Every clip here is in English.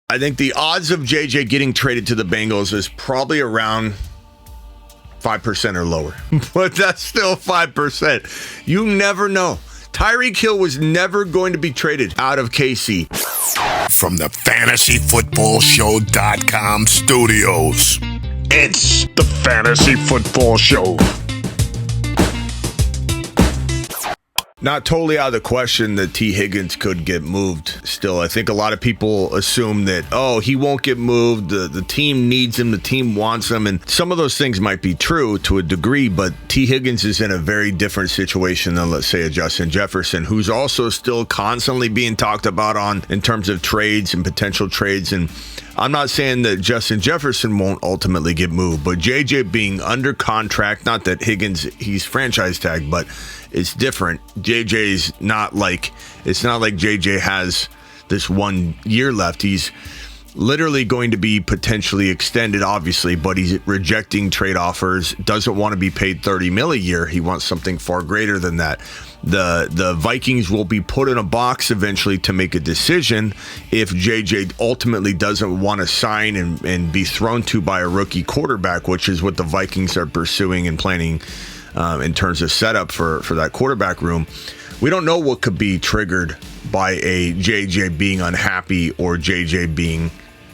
I think the odds of JJ getting traded to the Bengals is probably around 5% or lower. But that's still 5%. You never know. Tyreek Hill was never going to be traded out of KC. From the FantasyFootballShow.com studios, it's the Fantasy Football Show. Not totally out of the question that T. Higgins could get moved still. I think a lot of people assume that, he won't get moved. The team needs him. The team wants him. And some of those things might be true to a degree, but T. Higgins is in a very different situation than, let's say, a Justin Jefferson, who's also still constantly being talked about in terms of trades and potential trades. And I'm not saying that Justin Jefferson won't ultimately get moved, but JJ being under contract, not that Higgins, he's franchise tagged, but it's different. JJ's not like, it's not like JJ has this 1 year left. He's literally going to be potentially extended, obviously, but he's rejecting trade offers, doesn't want to be paid $30 million a year. He wants something far greater than that. The Vikings will be put in a box eventually to make a decision if JJ ultimately doesn't want to sign and be thrown to by a rookie quarterback, which is what the Vikings are pursuing and planning in terms of setup for that quarterback room. We don't know what could be triggered by a JJ being unhappy or JJ being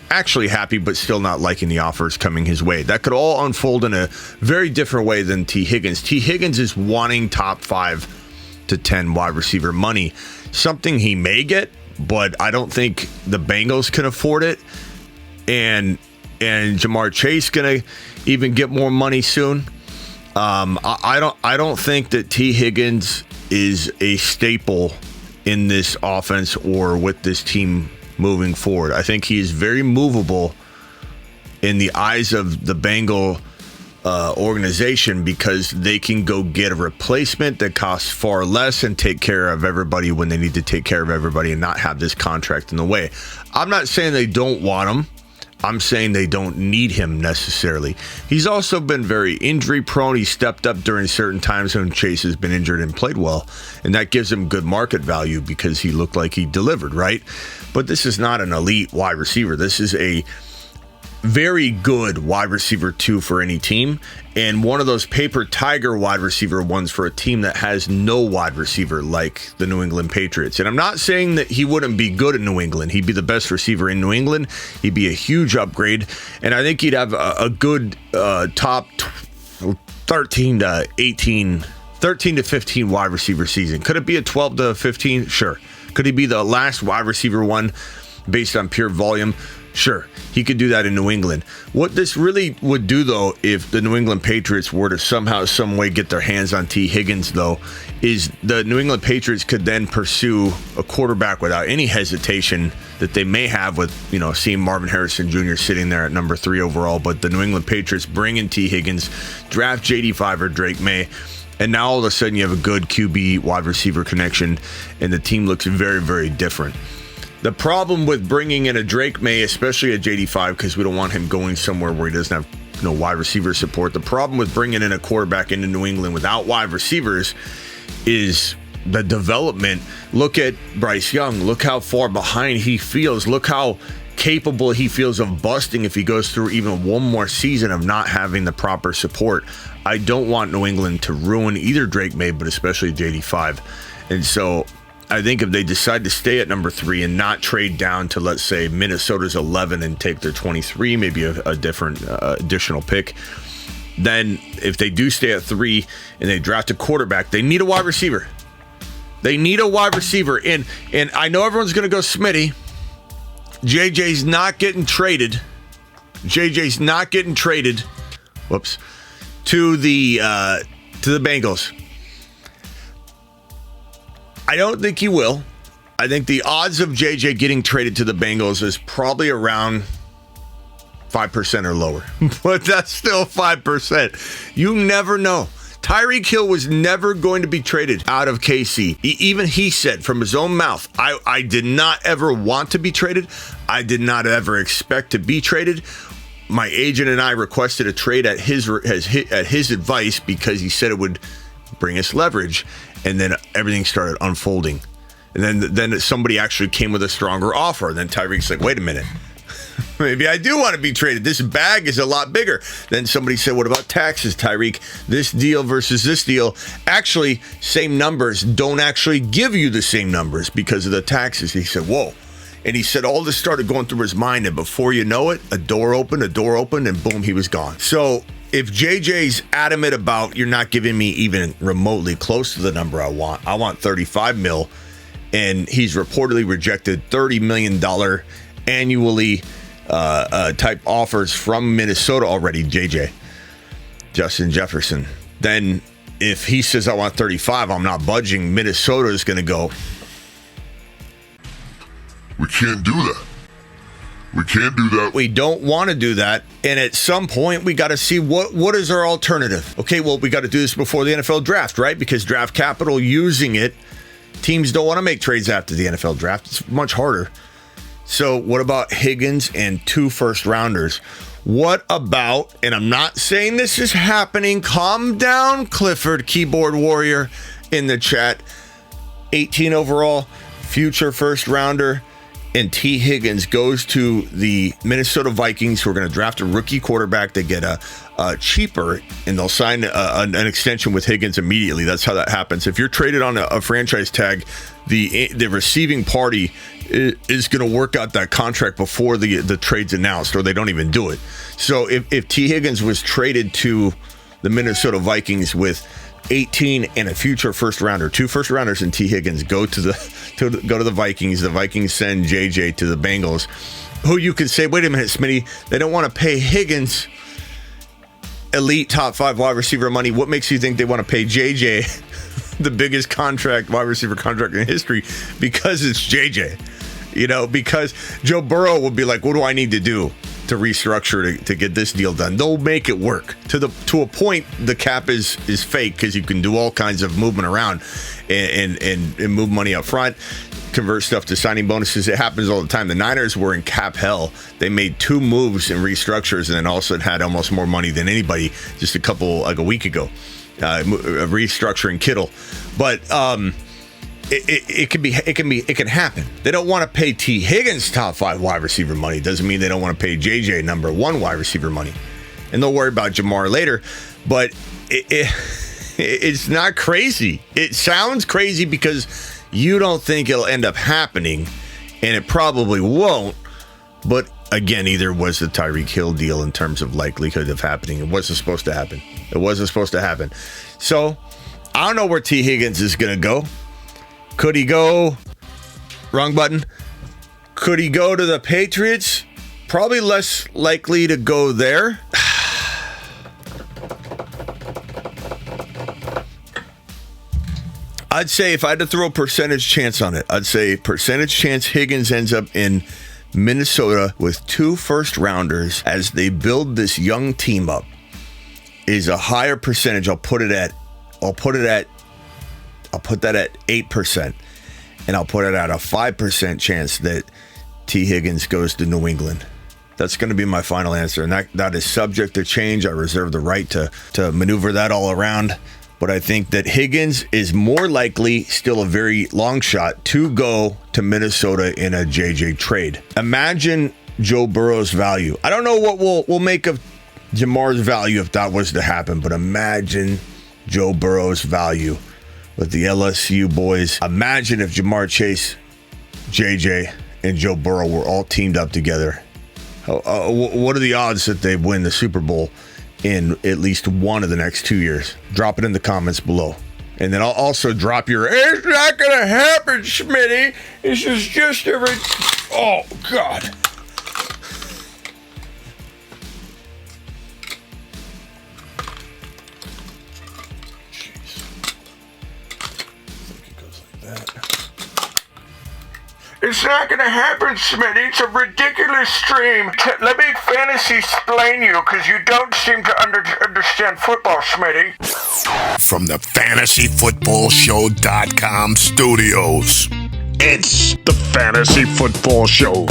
actually happy but still not liking the offers coming his way. That could all unfold in a very different way than T. Higgins. T. Higgins is wanting top 5 to 10 wide receiver money, something he may get, but I don't think the Bengals can afford it. And Jamar Chase gonna even get more money soon. I don't think that T. Higgins is a staple in this offense or with this team moving forward. I think he is very movable in the eyes of the Bengal organization because they can go get a replacement that costs far less and take care of everybody when they need to take care of everybody and not have this contract in the way. I'm not saying they don't want him. I'm saying they don't need him necessarily. He's also been very injury prone. He stepped up during certain times when Chase has been injured and played well. And that gives him good market value because he looked like he delivered, right? But this is not an elite wide receiver. This is a very good wide receiver 2 for any team, and one of those paper tiger wide receiver ones for a team that has no wide receiver like the New England Patriots. And I'm not saying that he wouldn't be good in New England. He'd be the best receiver in New England. He'd be a huge upgrade, and I think he'd have a good top 13 to 15 wide receiver season. Could it be a 12 to 15? Sure. Could he be the last wide receiver one based on pure volume? Sure, he could do that in New England. What this really would do, though, if the New England Patriots were to somehow, some way get their hands on T. Higgins, though, is the New England Patriots could then pursue a quarterback without any hesitation that they may have with, seeing Marvin Harrison Jr. sitting there at number 3 overall. But the New England Patriots bring in T. Higgins, draft JD5 or Drake May, and now all of a sudden you have a good QB wide receiver connection, and the team looks very, very different. The problem with bringing in a Drake May, especially a JD5, because we don't want him going somewhere where he doesn't have wide receiver support. The problem with bringing in a quarterback into New England without wide receivers is the development. Look at Bryce Young. Look how far behind he feels. Look how capable he feels of busting if he goes through even one more season of not having the proper support. I don't want New England to ruin either Drake May, but especially JD5. And so I think if they decide to stay at number 3 and not trade down to, let's say, Minnesota's 11 and take their 23, maybe a different additional pick, then if they do stay at 3 and they draft a quarterback, they need a wide receiver. They need a wide receiver. And I know everyone's going to go Smitty. JJ's not getting traded. Whoops. To the Bengals. I don't think he will. I think the odds of JJ getting traded to the Bengals is probably around 5% or lower. But that's still 5%. You never know. Tyreek Hill was never going to be traded out of KC. Even he said from his own mouth, I did not ever want to be traded. I did not ever expect to be traded. My agent and I requested a trade at his advice because he said it would bring us leverage. And then everything started unfolding. And then somebody actually came with a stronger offer. And then Tyreek's like, wait a minute. Maybe I do want to be traded. This bag is a lot bigger. Then somebody said, what about taxes, Tyreek? This deal versus this deal. Actually, same numbers don't actually give you the same numbers because of the taxes. He said, whoa. And he said all this started going through his mind, and before you know it, a door opened, and boom, he was gone. So if JJ's adamant about you're not giving me even remotely close to the number I want 35 mil, and he's reportedly rejected $30 million annually type offers from Minnesota already, Justin Jefferson. Then if he says I want 35, I'm not budging, Minnesota is going to go, we can't do that. We can't do that. We don't want to do that. And at some point, we got to see what is our alternative. Okay, well, we got to do this before the NFL draft, right? Because draft capital, using it, teams don't want to make trades after the NFL draft. It's much harder. So what about Higgins and 2 first-rounders? What about, and I'm not saying this is happening, calm down, Clifford, keyboard warrior in the chat, 18 overall, future first-rounder, and T. Higgins goes to the Minnesota Vikings, who are going to draft a rookie quarterback. They get a cheaper, and they'll sign an extension with Higgins immediately. That's how that happens. If you're traded on a franchise tag, the receiving party is going to work out that contract before the trade's announced, or they don't even do it. So if T. Higgins was traded to the Minnesota Vikings with 18 and a future first rounder, 2 first rounders, and T. Higgins go to the Vikings. The Vikings send JJ to the Bengals, who you could say, wait a minute, Smitty, they don't want to pay Higgins elite top 5 wide receiver money. What makes you think they want to pay JJ the biggest wide receiver contract in history? Because it's JJ. Because Joe Burrow would be like, what do I need to do to restructure to get this deal done? They'll make it work. To a point, the cap is fake because you can do all kinds of movement around and move money up front, convert stuff to signing bonuses. It happens all the time. The Niners were in cap hell. They made 2 moves and restructures, and then also had almost more money than anybody just a week ago, restructuring Kittle. But it can happen. They don't want to pay T. Higgins top 5 wide receiver money. Doesn't mean they don't want to pay JJ number 1 wide receiver money. And they'll worry about Jamar later. But it's not crazy. It sounds crazy because you don't think it'll end up happening, and it probably won't. But again, either was the Tyreek Hill deal in terms of likelihood of happening. It wasn't supposed to happen. So I don't know where T. Higgins is going to go. Could he go, wrong button, could he go to the Patriots? Probably less likely to go there. I'd say if I had to throw a percentage chance on it, I'd say percentage chance Higgins ends up in Minnesota with 2 first rounders as they build this young team up is a higher percentage. I'll put that at 8%, and I'll put it at a 5% chance that T. Higgins goes to New England. That's going to be my final answer, and that is subject to change. I reserve the right to maneuver that all around, but I think that Higgins is more likely, still a very long shot, to go to Minnesota in a JJ trade. Imagine Joe Burrow's value. I don't know what we'll make of Jamar's value if that was to happen, but imagine Joe Burrow's value with the LSU boys. Imagine if Jamar Chase, JJ, and Joe Burrow were all teamed up together. What are the odds that they win the Super Bowl in at least one of the next 2 years? Drop it in the comments below. And then I'll also drop your, it's not going to happen, Smitty. This is just oh, God. It's not going to happen, Smitty. It's a ridiculous stream. Let me fantasy explain you, because you don't seem to understand football, Smitty. From the FantasyFootballShow.com studios, it's the Fantasy Football Show.